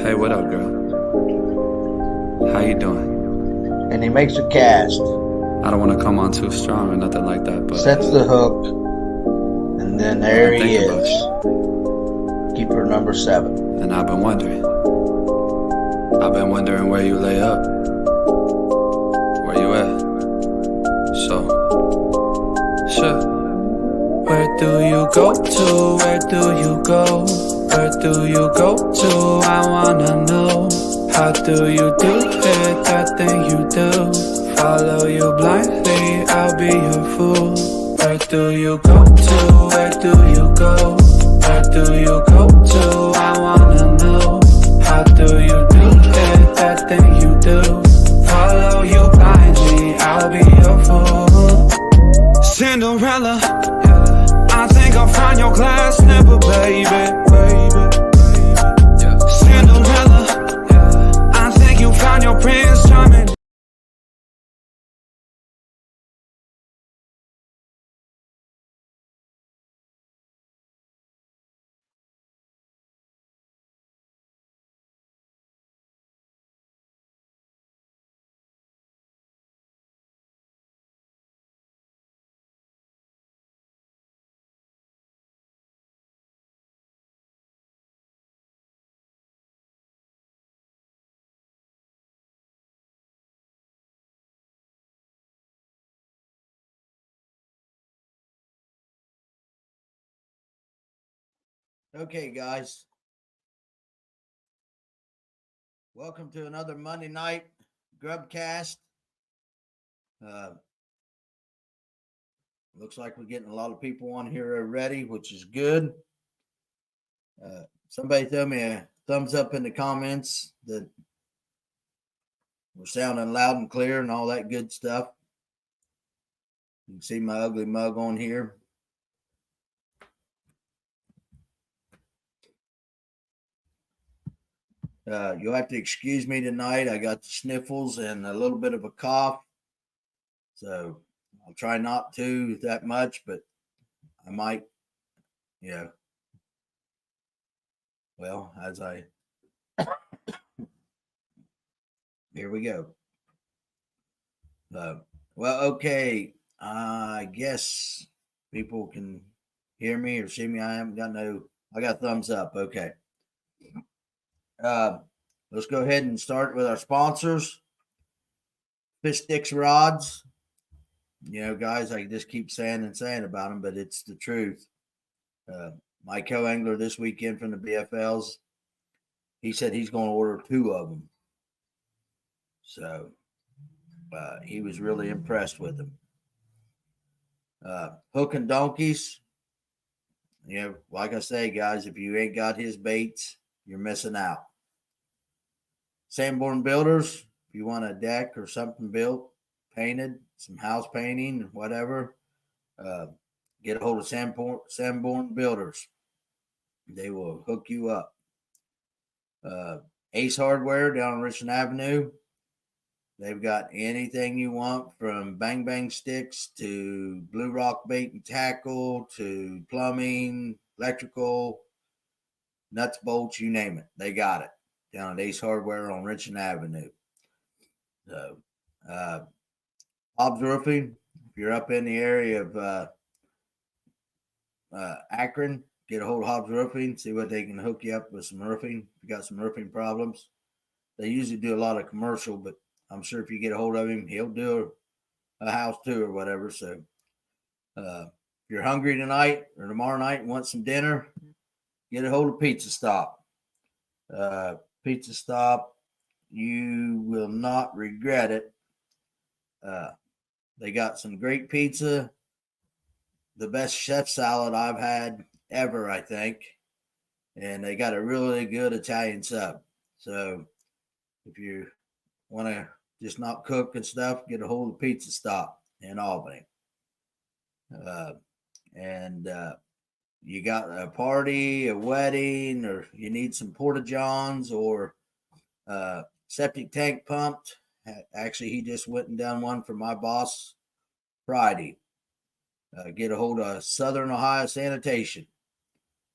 Hey, what up, girl? How you doing? And he makes a cast, I don't want to come on too strong or nothing like that, but sets the hook, and then I've there been he thinking about is. you, Keeper number 7. and I've been wondering. I've been wondering where you lay up, where you at. So, sure. Where do you go to? Where do you go? Where do you go to? I wanna know. How do you do it? That thing you do. Follow you blindly, I'll be your fool. Where do you go to? Where do you go? Where do you go to? I wanna know. How do you do it? That thing you do. Follow you blindly, I'll be your fool. Cinderella, I think I'll find your glass slipper, baby. Cinderella, I think you found your Prince Charming. Okay, guys. Welcome to another Monday night Grubb Cast. Looks like we're getting a lot of people on here already, which is good. Somebody throw me a thumbs up in the comments that we're sounding loud and clear and all that good stuff. You can see my ugly mug on here. You'll have to excuse me tonight. I got the sniffles and a little bit of a cough. So I'll try not to that much, but I might, well, here we go. Well, okay. I guess people can hear me or see me. I got thumbs up. Okay. Let's go ahead and start with our sponsors. Fish Sticks Rods. Guys, I just keep saying about them, but it's the truth. My co-angler this weekend from the BFLs, he said he's going to order 2 of them. So he was really impressed with them. Hook and Donkeys. Like I say, guys, if you ain't got his baits, you're missing out. Sanborn Builders. If you want a deck or something built, painted, some house painting, whatever, get a hold of Sanborn Builders. They will hook you up. Ace Hardware down on Richmond Avenue. They've got anything you want from bang bang sticks to blue rock bait and tackle to plumbing, electrical, nuts, bolts, you name it. They got it down at Ace Hardware on Richmond Avenue. So, Bob's Roofing. If you're up in the area of Akron, get a hold of Hobbs Roofing, see what they can hook you up with some roofing. If you got some roofing problems, they usually do a lot of commercial, but I'm sure if you get a hold of him, he'll do a house too or whatever. So if you're hungry tonight or tomorrow night and want some dinner, get a hold of Pizza Stop. Pizza Stop, you will not regret it. They got some great pizza, the best chef salad I've had ever, I think. And they got a really good Italian sub. So if you want to just not cook and stuff, get a hold of Pizza Stop in Albany. And you got a party, a wedding, or you need some porta johns or septic tank pumped. Actually, he just went and done one for my boss Friday. Get a hold of Southern Ohio Sanitation.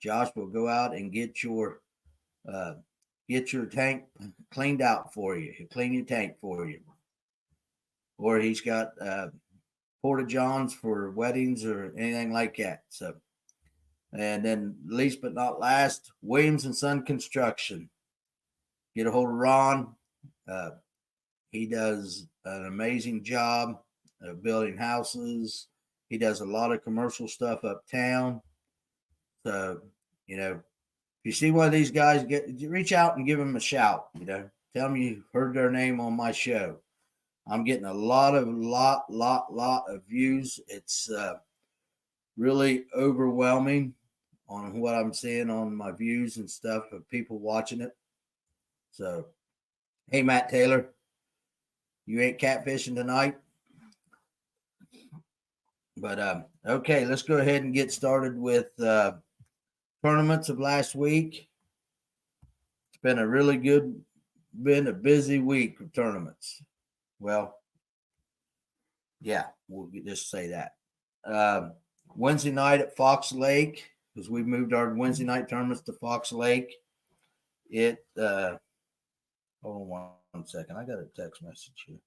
Josh will go out and get your get your tank cleaned out for you. He'll clean your tank for you. Or he's got porta johns for weddings or anything like that. So, and then least but not last, Williams and Son Construction. Get a hold of Ron. He does an amazing job of building houses. He does a lot of commercial stuff uptown. So, if you see one of these guys, reach out and give them a shout. Tell them you heard their name on my show. I'm getting a lot of views. It's really overwhelming on what I'm seeing on my views and stuff of people watching it. So, hey, Matt Taylor, you ain't catfishing tonight. But okay, let's go ahead and get started with tournaments of last week. It's been a busy week of tournaments. Well, yeah, we'll just say that. Wednesday night at Fox Lake, because we moved our Wednesday night tournaments to Fox Lake. Hold on one second. I got a text message here.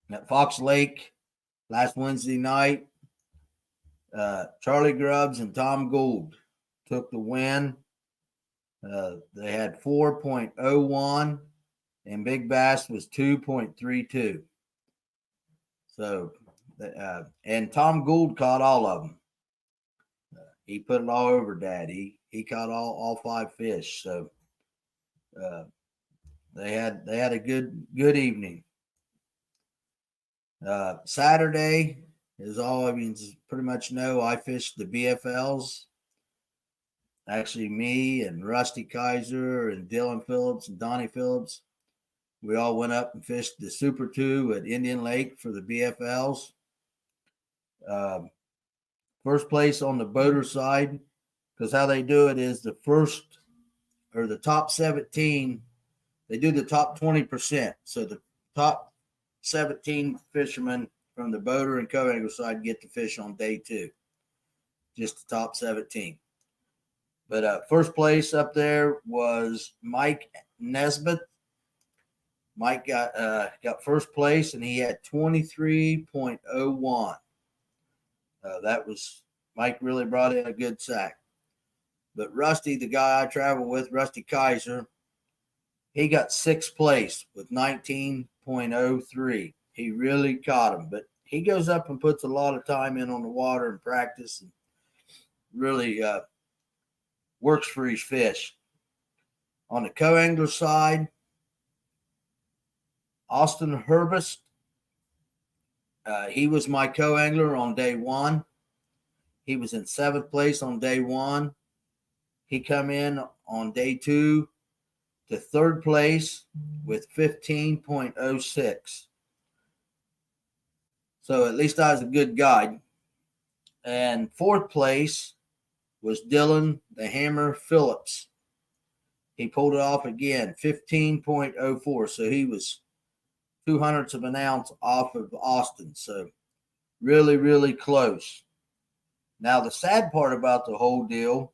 At Fox Lake last Wednesday night, Charlie Grubbs and Tom Gould took the win. They had 4.01 and Big Bass was 2.32. So, and Tom Gould caught all of them. He put it all over Dad. He caught all 5 fish. So they had a good evening. Saturday, as all of you pretty much know, I fished the BFLs. Actually, me and Rusty Kaiser and Dylan Phillips and Donnie Phillips, we all went up and fished the Super 2 at Indian Lake for the BFLs. First place on the boater side, because how they do it is the top 17, they do the top 20%. So the top 17 fishermen from the boater and co-angler side get to fish on day 2. Just the top 17. But first place up there was Mike Nesbitt. Mike got first place, and he had 23.01. That was Mike really brought in a good sack. But Rusty, the guy I travel with, Rusty Kaiser, he got 6th place with 19.03. He really caught him, but he goes up and puts a lot of time in on the water and practice, and really works for his fish. On the co-angler side, Austin Herbst, he was my co-angler on day 1. He was in 7th place on day 1. He come in on day 2 to 3rd place with 15.06. So at least I was a good guide. And 4th place was Dylan the Hammer Phillips. He pulled it off again, 15.04. So he was 0.02 of an ounce off of Austin. So really, really close. Now, the sad part about the whole deal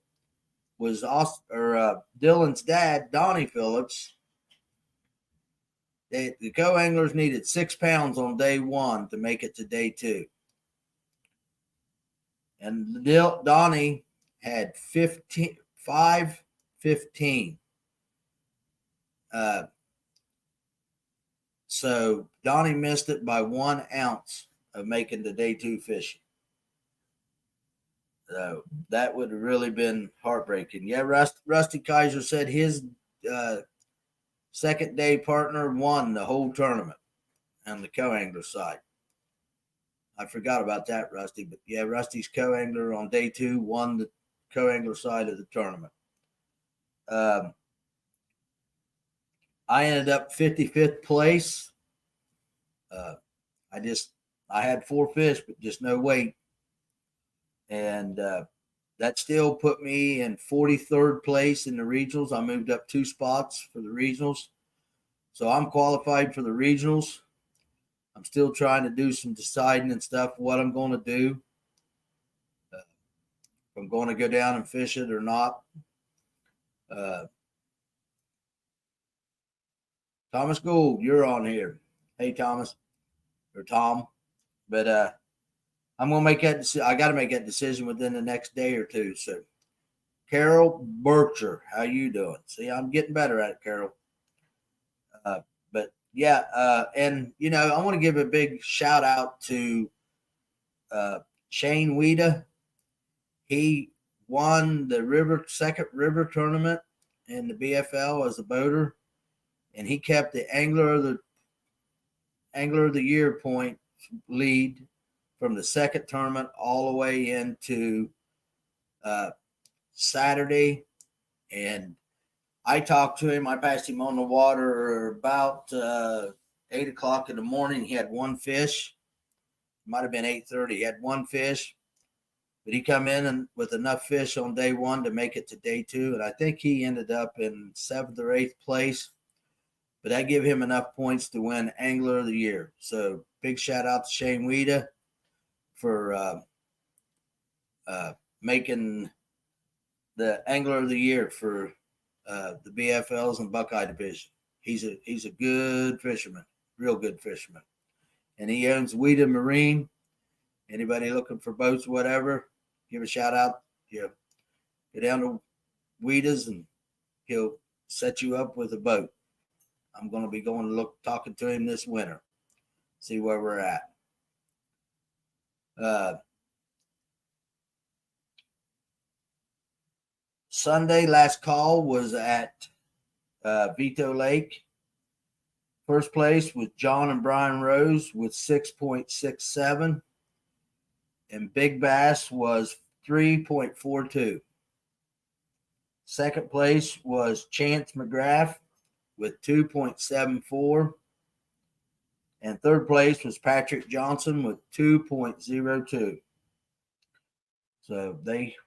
was Dylan's dad, Donnie Phillips. The co-anglers needed 6 pounds on day 1 to make it to day 2. And Donnie had 5.15. So Donnie missed it by 1 ounce of making the day 2 fishing. So that would have really been heartbreaking. Yeah, Rusty Kaiser said his second day partner won the whole tournament on the co-angler side. I forgot about that, Rusty. But yeah, Rusty's co-angler on day 2 won the co-angler side of the tournament. I ended up 55th place. I had 4 fish, but just no weight. And that still put me in 43rd place in the regionals. I moved up 2 spots for the regionals. So I'm qualified for the regionals. I'm still trying to do some deciding and stuff what I'm going to do. If I'm going to go down and fish it or not. Thomas Gould, you're on here. Hey, Thomas or Tom. But I'm going to make that. I got to make that decision within the next day or two. So, Carol Bircher, how you doing? See, I'm getting better at it, Carol. But yeah, and I want to give a big shout out to Shane Weeda. He won the second river tournament in the BFL as a boater, and he kept the angler of the year point lead from the second tournament all the way into Saturday. And I talked to him. I passed him on the water about 8:00 in the morning. He had one fish. It might have been 8:30. He had one fish, but he come in with enough fish on day one to make it to day two. And I think he ended up in 7th or 8th place. But that gave him enough points to win Angler of the Year. So big shout out to Shane Weeda for making the Angler of the Year for the BFLs and Buckeye Division. He's a good fisherman, real good fisherman. And he owns Weeda Marine. Anybody looking for boats, whatever, give a shout out. Go down to Weeda's and he'll set you up with a boat. I'm going to be talking to him this winter, see where we're at. Sunday, last call was at Vito Lake. First place was John and Brian Rose with 6.67. And Big Bass was 3.42. Second place was Chance McGrath with 2.74. And third place was Patrick Johnson with 2.02. So they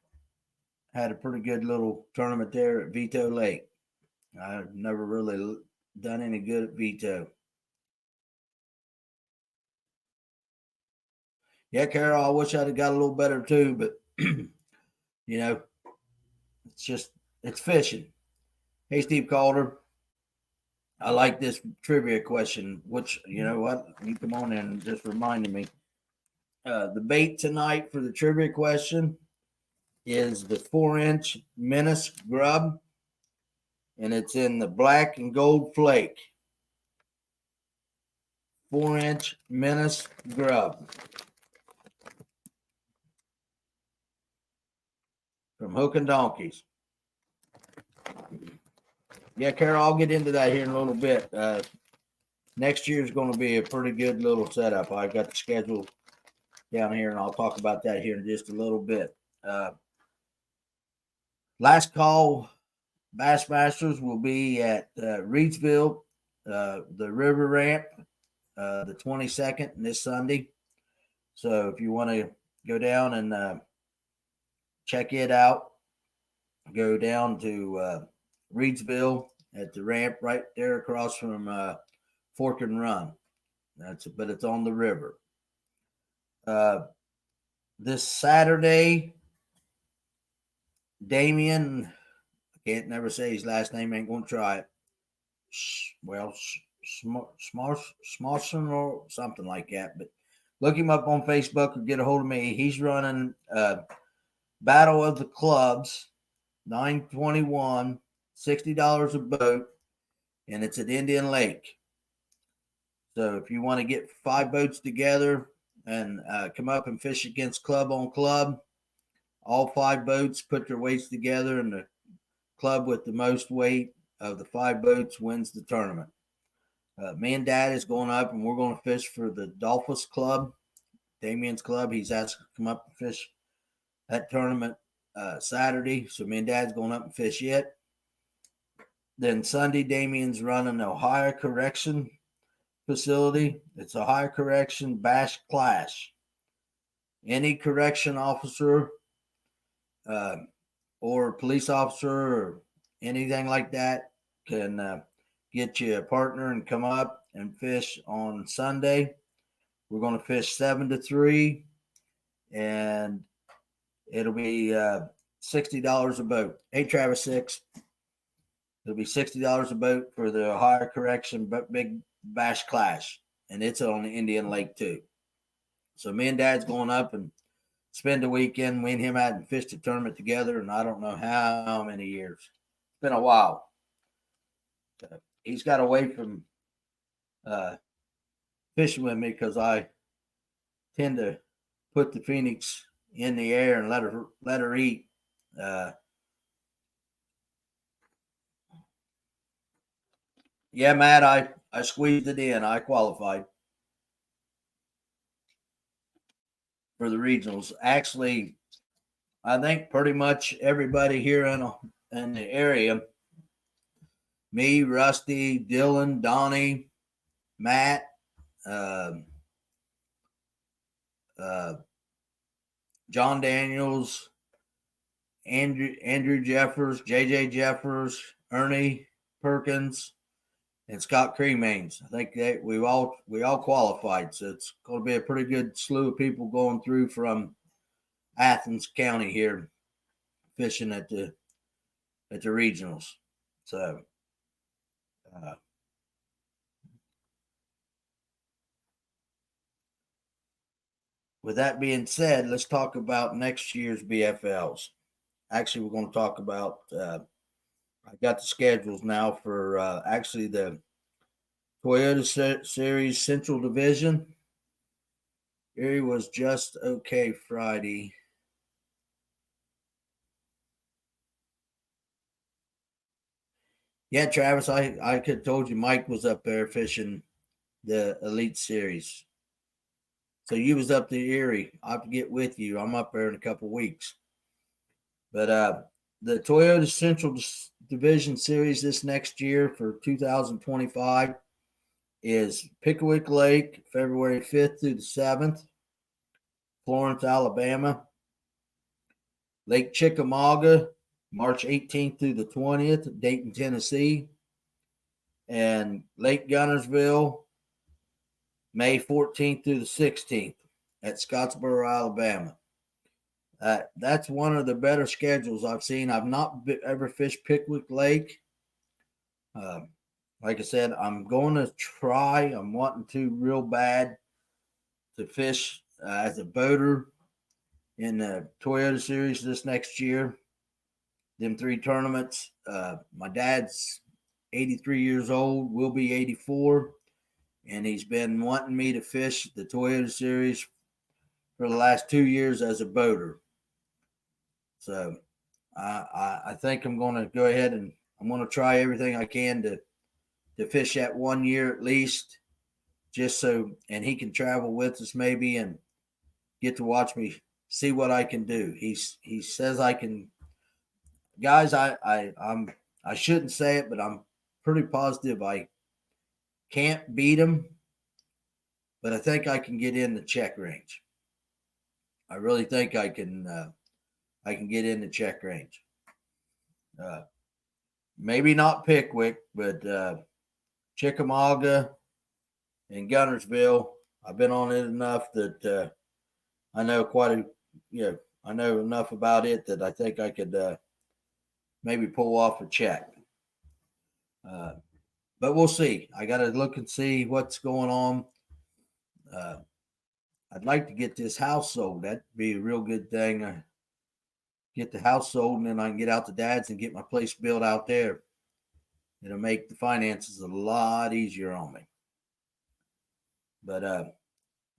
had a pretty good little tournament there at Vito Lake. I've never really done any good at Vito. Yeah, Carol, I wish I'd have got a little better too, but it's fishing. Hey, Steve Calder. I like this trivia question, which, you know what? You come on in and just reminded me. The bait tonight for the trivia question is the 4-inch Menace Grubb, and it's in the black and gold flake. 4-inch Menace Grubb from Hook and Donkeys. Yeah, Carol, I'll get into that here in a little bit. Next year is going to be a pretty good little setup. I've got the schedule down here, and I'll talk about that here in just a little bit. Last call, Bassmasters will be at Reedsville, the river ramp, the 22nd, this Sunday. So if you want to go down and check it out, go down to Reedsville at the ramp right there across from Fork and Run. But it's on the river. This Saturday, Damien, I can't never say his last name, ain't going to try it. Smarson or something like that. But look him up on Facebook or get a hold of me. He's running Battle of the Clubs, 921, $60 a boat, and it's at Indian Lake. So if you want to get 5 boats together and come up and fish against club on club, all 5 boats put their weights together, and the club with the most weight of the 5 boats wins the tournament. Me and Dad is going up, and we're going to fish for the Dolphus Club, Damien's club. He's asked to come up and fish that tournament Saturday. So me and Dad's going up and fish it. Then Sunday, Damien's running the Ohio Correction facility. It's Ohio Correction Bash Clash. Any correction officer or police officer or anything like that can get you a partner and come up and fish on Sunday. We're going to fish 7 to 3, and it'll be $60 a boat. Hey, Travis 6. It'll be $60 a boat for the Ohio Correction Big Bash Clash, and it's on the Indian Lake too. So me and Dad's going up and spend the weekend. We and him hadn't fished a tournament together, and I don't know how many years. It's been a while. He's got away from fishing with me because I tend to put the Phoenix in the air and let her eat. Yeah, Matt, I squeezed it in. I qualified for the regionals. Actually, I think pretty much everybody here in the area, me, Rusty, Dylan, Donnie, Matt, uh, John Daniels, Andrew Jeffers, JJ Jeffers, Ernie Perkins, and Scott Cremains. I think that we all qualified, so it's going to be a pretty good slew of people going through from Athens County here, fishing at the regionals. So, with that being said, let's talk about next year's BFLs. Actually, we're going to talk about. I got the schedules now for actually the Toyota Series Central Division. Erie was just okay Friday. Yeah, Travis, I could have told you Mike was up there fishing the Elite Series. So you was up to Erie. I'll have to get with you. I'm up there in a couple of weeks. But the Toyota Central Division Series this next year for 2025 is Pickwick Lake, February 5th through the 7th, Florence, Alabama. Lake Chickamauga, March 18th through the 20th, Dayton, Tennessee. And Lake Gunnersville, May 14th through the 16th at Scottsboro, Alabama. That's one of the better schedules I've seen. I've not ever fished Pickwick Lake. Like I said, I'm going to try. I'm wanting to real bad to fish as a boater in the Toyota Series this next year. Them 3 tournaments. My dad's 83 years old, will be 84, and he's been wanting me to fish the Toyota Series for the last 2 years as a boater. So I think I'm going to go ahead and I'm going to try everything I can to fish that 1 year at least, just so, and he can travel with us maybe and get to watch me see what I can do. He says I can. Guys, I shouldn't say it, but I'm pretty positive I can't beat him, but I think I can get in the check range. I really think I can get in the check range. Maybe not Pickwick, but Chickamauga and Gunnersville. I've been on it enough that I know I know enough about it that I think I could maybe pull off a check. But we'll see. I got to look and see what's going on. I'd like to get this house sold. That'd be a real good thing. Get the house sold, and then I can get out to Dad's and get my place built out there. It'll make the finances a lot easier on me. But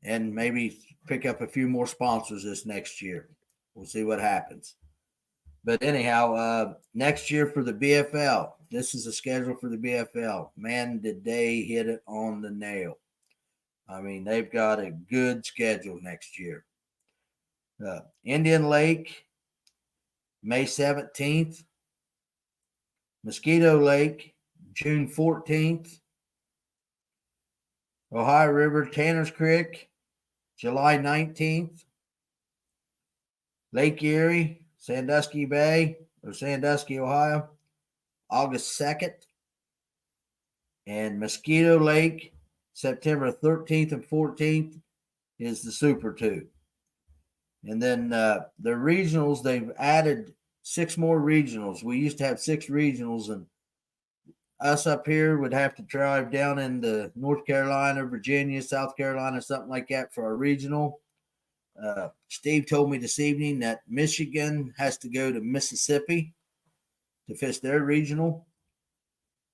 and maybe pick up a few more sponsors this next year. We'll see what happens. But anyhow, next year for the BFL, this is a schedule for the BFL. Man, did they hit it on the nail. I mean, they've got a good schedule next year. Indian Lake, May 17th. Mosquito Lake, June 14th. Ohio River, Tanner's Creek, July 19th. Lake Erie, Sandusky Bay, or Sandusky, Ohio, August 2nd. And Mosquito Lake, September 13th and 14th, is the Super 2. And then the regionals, they've added 6 more regionals. We used to have 6 regionals, and us up here would have to drive down into North Carolina, Virginia, South Carolina, something like that for our regional. Steve told me this evening that Michigan has to go to Mississippi to fish their regional.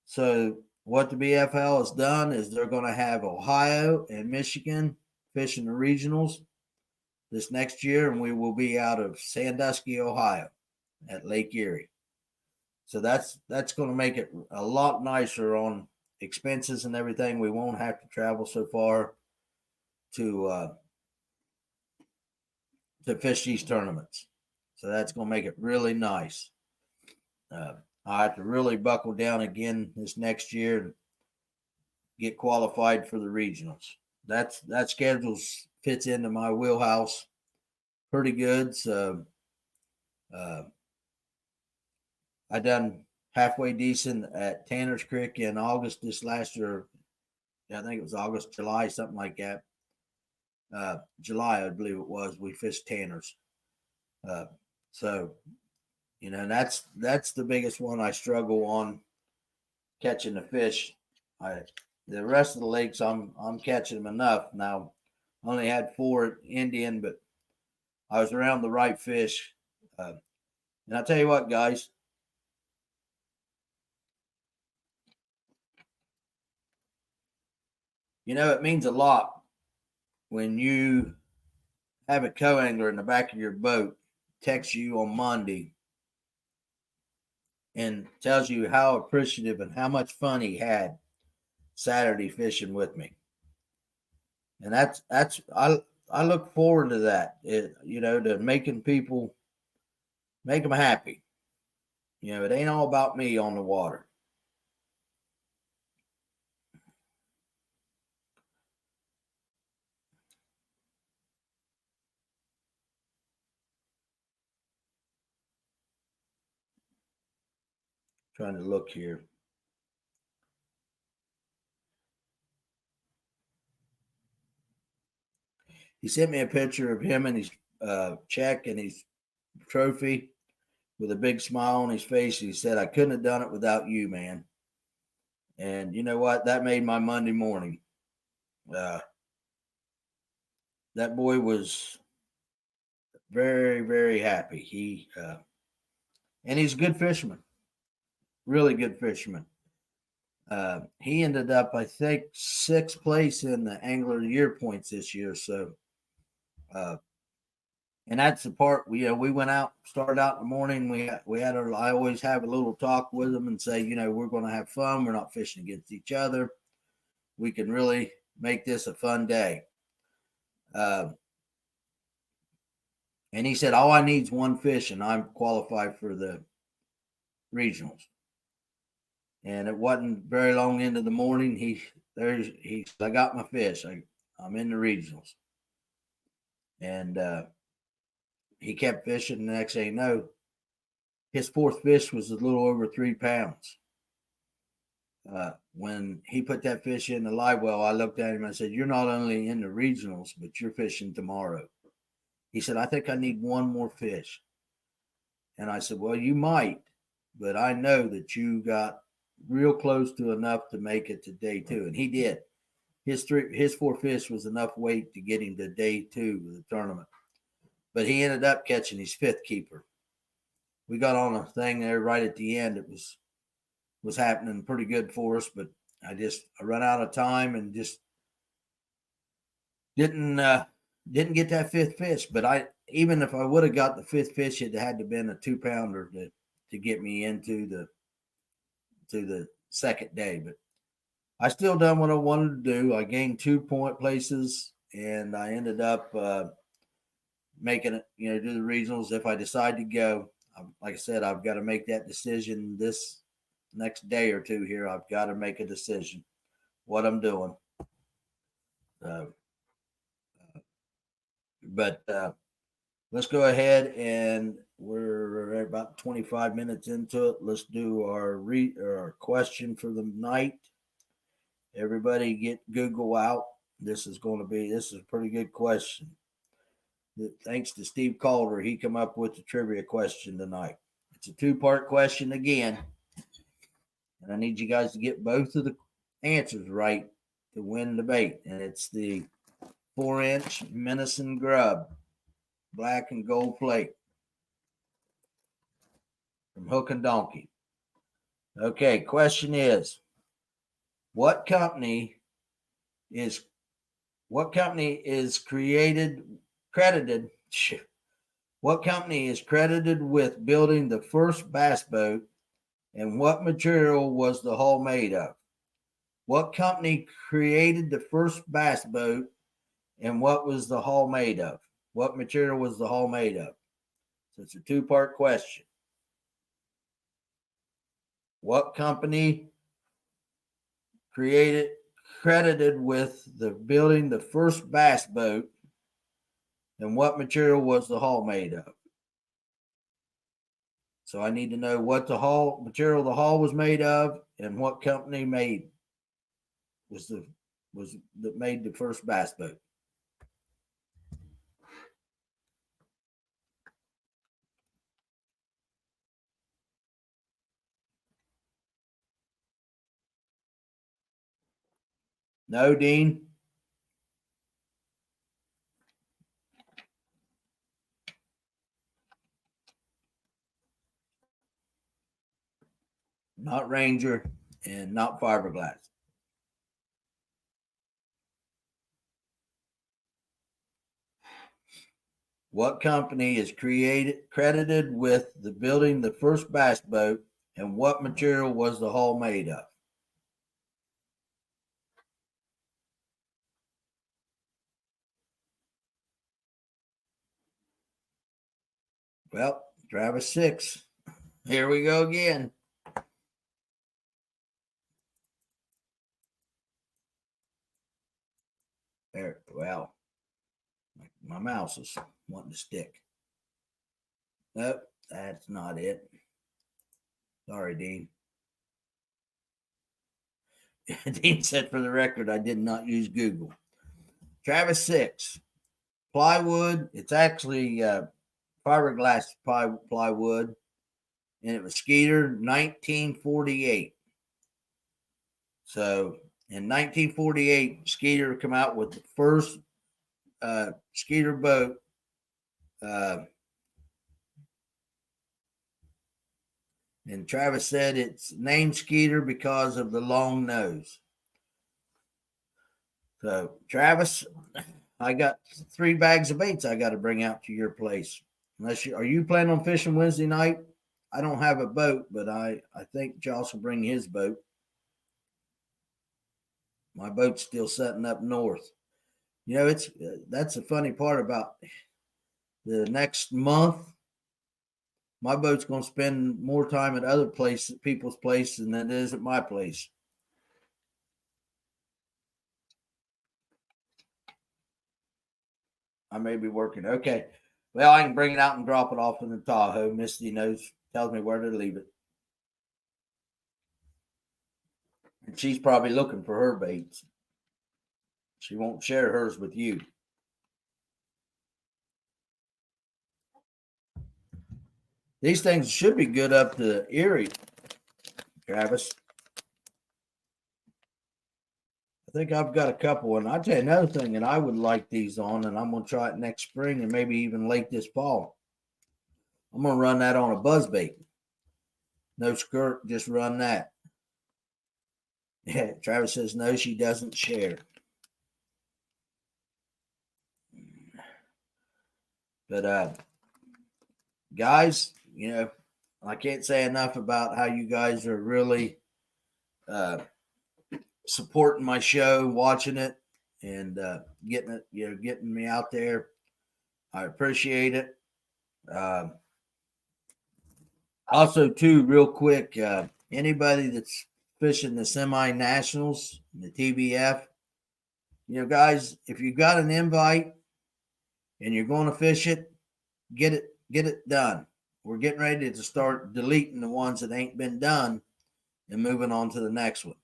So what the BFL has done is they're going to have Ohio and Michigan fishing the regionals this next year, and we will be out of Sandusky, Ohio, at Lake Erie. So that's going to make it a lot nicer on expenses and everything. We won't have to travel so far to fish these tournaments. So that's going to make it really nice. I have to really buckle down again this next year and get qualified for the regionals. That schedule fits into my wheelhouse pretty good. So I done halfway decent at Tanner's Creek in August this last year. I think it was August, July, something like that. July, I believe it was. We fished Tanner's. So, that's the biggest one I struggle on catching the fish. The rest of the lakes, I'm catching them enough. Now, I only had 4 at Indian, but I was around the right fish. And I'll tell you what, guys. It means a lot when you have a co-angler in the back of your boat text you on Monday and tells you how appreciative and how much fun he had Saturday fishing with me. And I look forward to that. To making people, make them happy. It ain't all about me on the water. Trying to look here. He sent me a picture of him and his check and his trophy with a big smile on his face. He said, "I couldn't have done it without you, man." And you know what? That made my Monday morning. That boy was very, very happy. And he's a good fisherman, really good fisherman. He ended up, I think, 6th place in the Angler of the Year points this year. So, and that's the part we went out, started out in the morning. I always have a little talk with them and say, we're going to have fun. We're not fishing against each other. We can really make this a fun day. And he said, all I need is 1 fish, and I'm qualified for the regionals. And it wasn't very long into the morning. I got my fish. I'm in the regionals. And he kept fishing. The next thing you know, his 4th fish was a little over 3 pounds. When he put that fish in the live well, I looked at him and I said, "You're not only in the regionals, but you're fishing tomorrow." He said, "I think I need 1 more fish." And I said, "Well, you might, but I know that you got real close to enough to make it to day 2." And he did. His 4 fish was enough weight to get him to day 2 of the tournament. But he ended up catching his 5th keeper. We got on a thing there right at the end. It was happening pretty good for us, but I run out of time and just didn't get that 5th fish. But even if I would have got the 5th fish, it had to have been a 2-pounder to get me into the second day. But I still done what I wanted to do. I gained 2 point places, and I ended up making it, do the regionals. If I decide to go, like I said, I've got to make that decision this next day or 2 here. I've got to make a decision what I'm doing. But let's go ahead, and we're about 25 minutes into it. Let's do our question for the night. Everybody get Google out. This is a pretty good question. Thanks to Steve Calder, he come up with the trivia question tonight. It's a two-part question again, and I need you guys to get both of the answers right to win the debate. And it's the 4-inch Minneson Grubb black and gold plate from Hook and Donkey. Okay, question is, what company is credited with building the first bass boat, and what material was the hull made of? What company created the first bass boat, and what was the hull made of? What material was the hull made of? So it's a two-part question. What company credited with the building the first bass boat, and what material was the hull made of? So I need to know what the material the hull was made of, and what company made the first bass boat. No, Dean. Not Ranger and not fiberglass. What company is credited with the building the first bass boat, and what material was the hull made of? Well, Travis 6. Here we go again. There, well, my mouse is wanting to stick. Nope, that's not it. Sorry, Dean. Dean said, for the record, I did not use Google. Travis 6. Plywood. It's actually fiberglass plywood, and it was Skeeter 1948. So in 1948, Skeeter come out with the first Skeeter boat. And Travis said it's named Skeeter because of the long nose. So Travis, I got 3 bags of baits I got to bring out to your place. Are you planning on fishing Wednesday night? I don't have a boat, but I think Josh will bring his boat. My boat's still setting up north. You know, that's the funny part about the next month. My boat's going to spend more time at other people's places than it is at my place. I may be working. Okay. Well, I can bring it out and drop it off in the Tahoe. Misty tells me where to leave it. And she's probably looking for her baits. She won't share hers with you. These things should be good up to Erie, Travis. I think I've got a couple, and I'll tell you another thing that I would like these on, and I'm going to try it next spring and maybe even late this fall. I'm going to run that on a buzzbait. No skirt, just run that. Yeah, Travis says no, she doesn't share. But guys, you know, I can't say enough about how you guys are really supporting my show, watching it, and getting me out there. I appreciate it. Also, too, real quick, anybody that's fishing the semi-nationals, the TBF, you know, guys, if you got an invite and you're going to fish it, get it done. We're getting ready to start deleting the ones that ain't been done and moving on to the next one.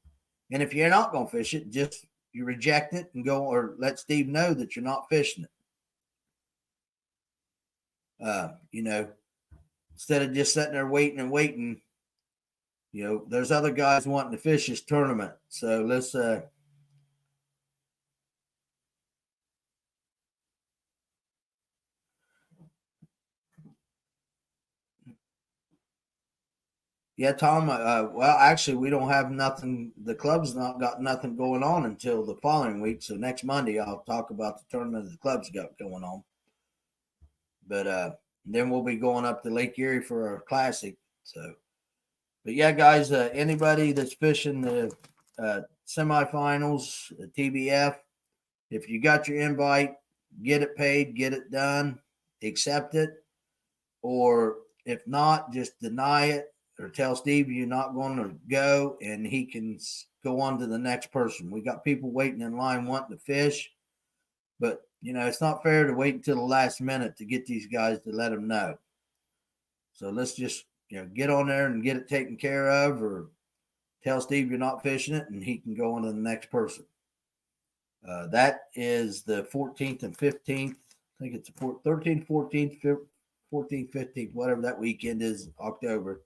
And if you're not going to fish it, just you reject it and go, or let Steve know that you're not fishing it. Instead of just sitting there waiting and waiting, there's other guys wanting to fish this tournament. So let's yeah, Tom. Well, actually, we don't have nothing. The club's not got nothing going on until the following week. So next Monday, I'll talk about the tournament the club's got going on. But then we'll be going up to Lake Erie for our classic. So, but yeah, guys, anybody that's fishing the semifinals, TBF, if you got your invite, get it paid, get it done, accept it, or if not, just deny it or tell Steve you're not going to go, and he can go on to the next person. We got people waiting in line wanting to fish, but it's not fair to wait until the last minute to get these guys to let them know. So let's just get on there and get it taken care of, or tell Steve you're not fishing it, and he can go on to the next person. That is the 14th and 15th. I think it's the 13th, 14th, 14th, 15th, whatever that weekend is, October,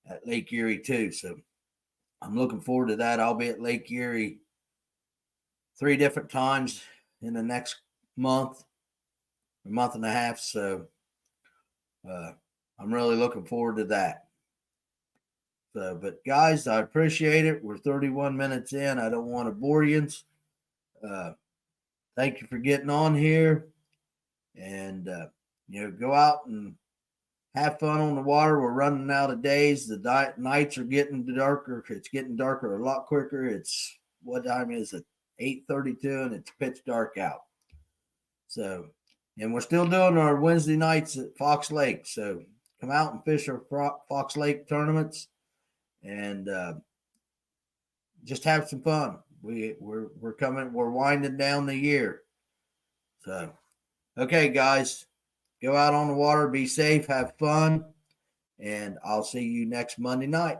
at Lake Erie too. So I'm looking forward to that. I'll be at Lake Erie 3 different times in the next month, a month and a half. So I'm really looking forward to that. So, but guys, I appreciate it. We're 31 minutes in. I don't want to bore you. Thank you for getting on here, and go out and have fun on the water. We're running out of days. The nights are getting darker. It's getting darker a lot quicker. It's what time is it? 8:32, and it's pitch dark out. So, and we're still doing our Wednesday nights at Fox Lake. So come out and fish our Fox Lake tournaments, and just have some fun. We're coming. We're winding down the year. So, okay, guys, go out on the water, be safe, have fun, and I'll see you next Monday night.